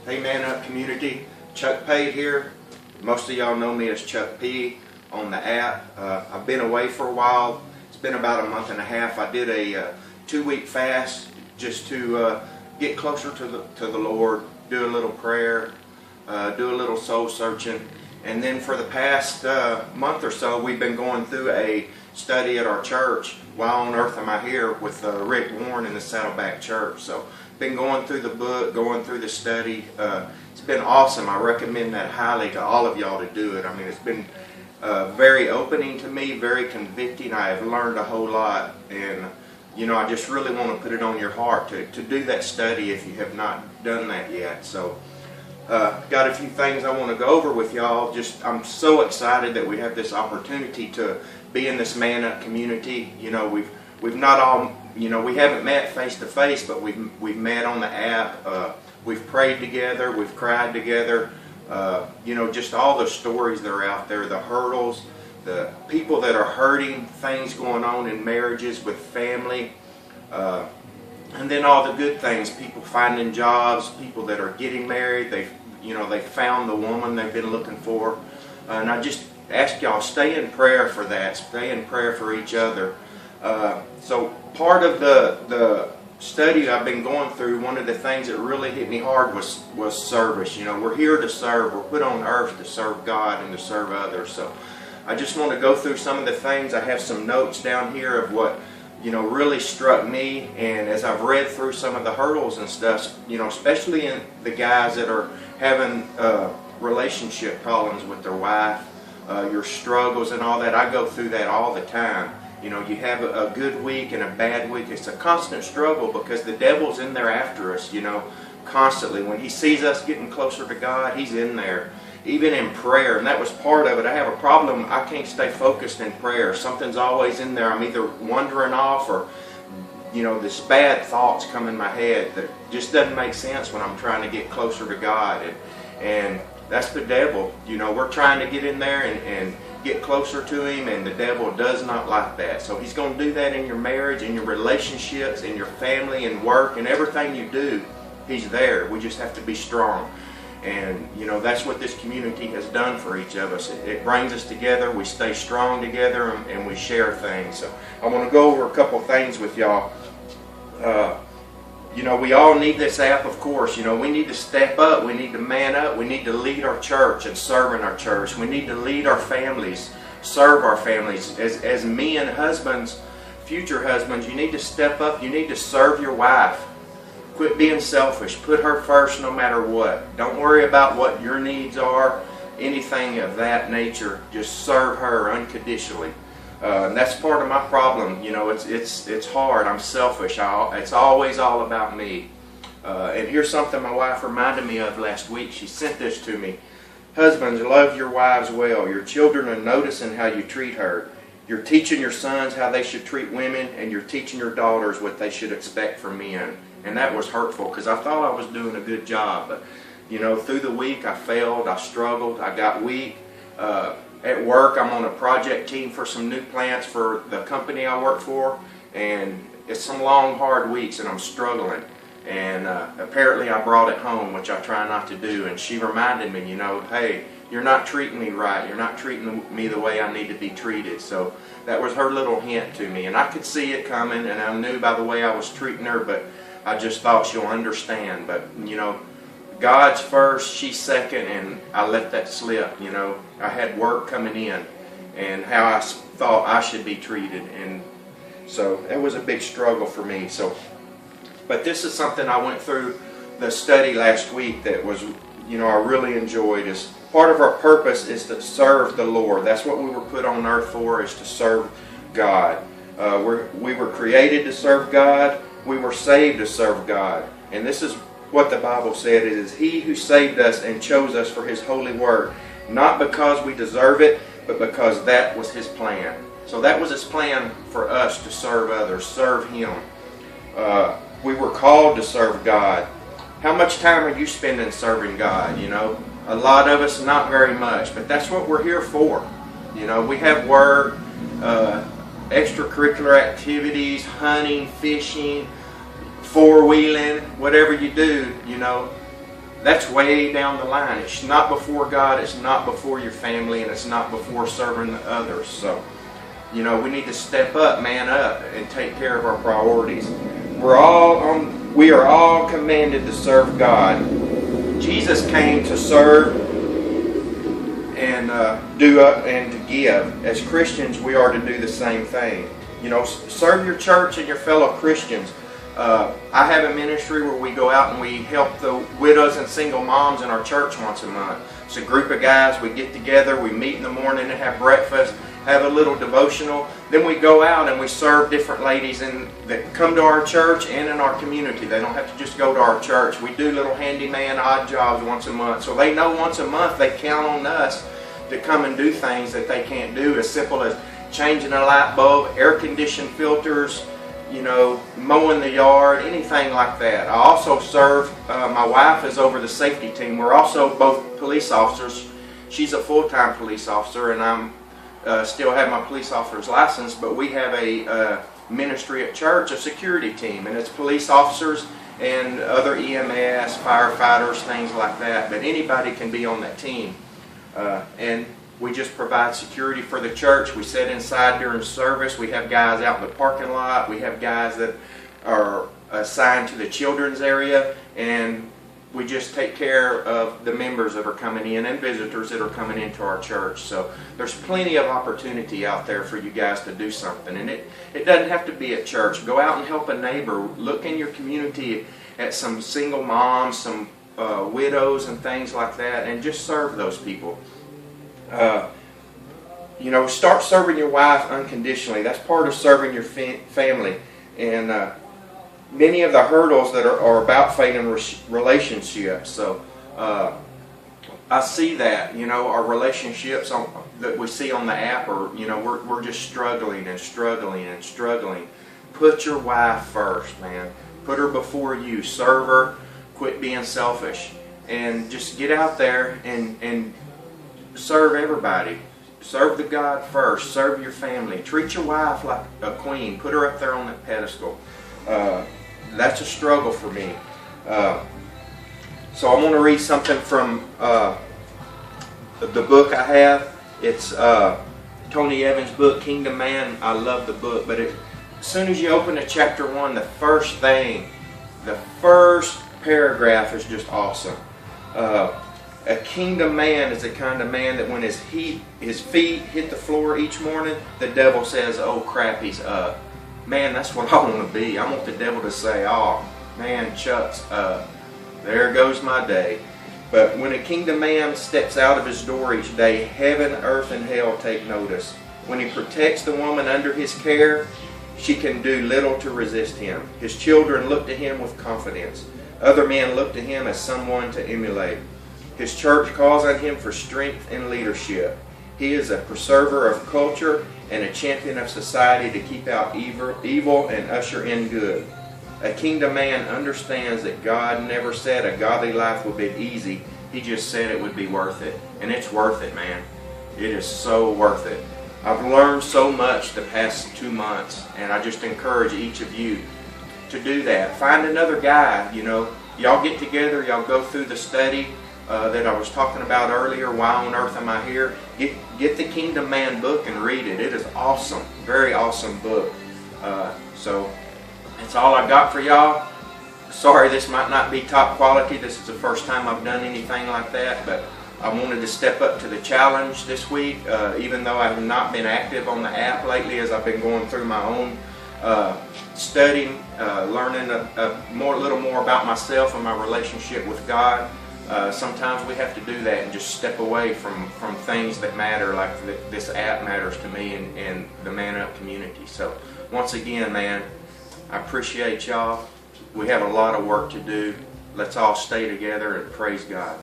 Hey ManUp community, Chuck Pate here. Most of y'all know me as Chuck P on the app. I've been away for a while. It's been about a month and a half. I did a 2-week fast just to get closer to the Lord, do a little prayer, do a little soul searching. And then for the past month or so, we've been going through a study at our church. Why on earth am I here with Rick Warren in the Saddleback Church? So been going through the book, going through the study. It's been awesome. I recommend that highly to all of y'all to do it. I mean, it's been very opening to me, very convicting. I have learned a whole lot, and you know, I just really want to put it on your heart to do that study if you have not done that yet. So got a few things I want to go over with y'all. I'm so excited that we have this opportunity to be in this ManUp community. You know, we've not all, you know, we haven't met face to face, but we've met on the app. We've prayed together, we've cried together. You know, just all the stories that are out there, the hurdles, the people that are hurting, things going on in marriages with family, and then all the good things, people finding jobs, people that are getting married, they found the woman they've been looking for. And I just ask y'all, stay in prayer for that, stay in prayer for each other. So part of the study I've been going through, one of the things that really hit me hard was service. You know, we're here to serve. We're put on earth to serve God and to serve others. So I just want to go through some of the things. I have some notes down here of what, you know, really struck me. And as I've read through some of the hurdles and stuff, you know, especially in the guys that are having relationship problems with their wife, your struggles and all that, I go through that all the time. You know, you have a good week and a bad week. It's a constant struggle because the devil's in there after us, you know, constantly. When he sees us getting closer to God, he's in there, even in prayer. And that was part of it. I have a problem. I can't stay focused in prayer. Something's always in there. I'm either wandering off or, you know, this bad thoughts come in my head that just doesn't make sense when I'm trying to get closer to God. And that's the devil. You know, we're trying to get in there and get closer to him, and the devil does not like that. So he's going to do that in your marriage, in your relationships, in your family and work, and everything you do. He's there. We just have to be strong. And you know, that's what this community has done for each of us. It brings us together. We stay strong together, and we share things. So I want to go over a couple things with y'all. You know, we all need this app, of course. You know, we need to step up. We need to man up. We need to lead our church and serve in our church. We need to lead our families, serve our families. As men, husbands, future husbands, you need to step up. You need to serve your wife. Quit being selfish. Put her first no matter what. Don't worry about what your needs are, anything of that nature. Just serve her unconditionally. And that's part of my problem. You know, it's hard. I'm selfish. It's always all about me. And here's something my wife reminded me of last week. She sent this to me. Husbands, love your wives well. Your children are noticing how you treat her. You're teaching your sons how they should treat women, and you're teaching your daughters what they should expect from men. And that was hurtful because I thought I was doing a good job. But, you know, through the week I failed, I struggled, I got weak. At work, I'm on a project team for some new plants for the company I work for, and it's some long, hard weeks, and I'm struggling. And apparently I brought it home, which I try not to do, and she reminded me, you know, hey, you're not treating me right. You're not treating me the way I need to be treated. So that was her little hint to me, and I could see it coming, and I knew by the way I was treating her, but I just thought she'll understand. But, you know, God's first, she's second, and I let that slip. You know, I had work coming in and how I thought I should be treated, and so it was a big struggle for me. So, but this is something I went through the study last week that was, you know, I really enjoyed. Is part of our purpose is to serve the Lord. That's what we were put on earth for, is to serve God. We were created to serve God. We were saved to serve God, and this is what the Bible said. It is He who saved us and chose us for His holy work, not because we deserve it, but because that was His plan. So that was His plan for us to serve others, serve Him. We were called to serve God. How much time are you spending serving God? You know, a lot of us, not very much, but that's what we're here for. You know, we have work, extracurricular activities, hunting, fishing, four-wheeling, whatever you do, you know, that's way down the line. It's not before God, it's not before your family, and it's not before serving the others. So, you know, we need to step up, man up, and take care of our priorities. We are all commanded to serve God. Jesus came to serve and and to give. As Christians, we are to do the same thing. You know, serve your church and your fellow Christians. I have a ministry where we go out and we help the widows and single moms in our church once a month. It's a group of guys. We get together, we meet in the morning and have breakfast, have a little devotional. Then we go out and we serve different ladies that come to our church and in our community. They don't have to just go to our church. We do little handyman odd jobs once a month. So they know once a month they count on us to come and do things that they can't do, as simple as changing a light bulb, air conditioned filters, you know, mowing the yard, anything like that. I also serve, my wife is over the safety team. We're also both police officers. She's a full-time police officer, and I'm still have my police officer's license, but we have a ministry at church, a security team, and it's police officers and other EMS, firefighters, things like that. But anybody can be on that team. And we just provide security for the church. We sit inside during service. We have guys out in the parking lot. We have guys that are assigned to the children's area, and we just take care of the members that are coming in and visitors that are coming into our church. So there's plenty of opportunity out there for you guys to do something. And it doesn't have to be at church. Go out and help a neighbor. Look in your community at some single moms, some widows and things like that, and just serve those people. You know, start serving your wife unconditionally. That's part of serving your family. And many of the hurdles that are about failing relationships. So I see that, you know, our relationships that we see on the app are, you know, we're just struggling and struggling and struggling. Put your wife first, man. Put her before you. Serve her. Quit being selfish. And just get out there and serve everybody. Serve the God first. Serve your family. Treat your wife like a queen. Put her up there on that pedestal. That's a struggle for me. So I want to read something from the book I have. It's Tony Evans' book, Kingdom Man. I love the book, but as soon as you open to chapter 1, the first paragraph is just awesome. A kingdom man is the kind of man that when his feet hit the floor each morning, the devil says, "Oh crap, he's up." Man, that's what I want to be. I want the devil to say, "Oh man, Chuck's up. There goes my day." But when a kingdom man steps out of his door each day, heaven, earth, and hell take notice. When he protects the woman under his care, she can do little to resist him. His children look to him with confidence. Other men look to him as someone to emulate. His church calls on him for strength and leadership. He is a preserver of culture and a champion of society to keep out evil and usher in good. A kingdom man understands that God never said a godly life would be easy. He just said it would be worth it. And it's worth it, man. It is so worth it. I've learned so much the past 2 months, and I just encourage each of you to do that. Find another guy, you know. Y'all get together, y'all go through the study that I was talking about earlier, Why on Earth Am I Here? Get the Kingdom Man book and read it. It is awesome. Very awesome book. So that's all I got for y'all. Sorry this might not be top quality. This is the first time I've done anything like that, but I wanted to step up to the challenge this week, even though I have not been active on the app lately as I've been going through my own studying, learning a little more about myself and my relationship with God. Sometimes we have to do that and just step away from things that matter, like this app matters to me and the ManUp community. So once again, man, I appreciate y'all. We have a lot of work to do. Let's all stay together and praise God.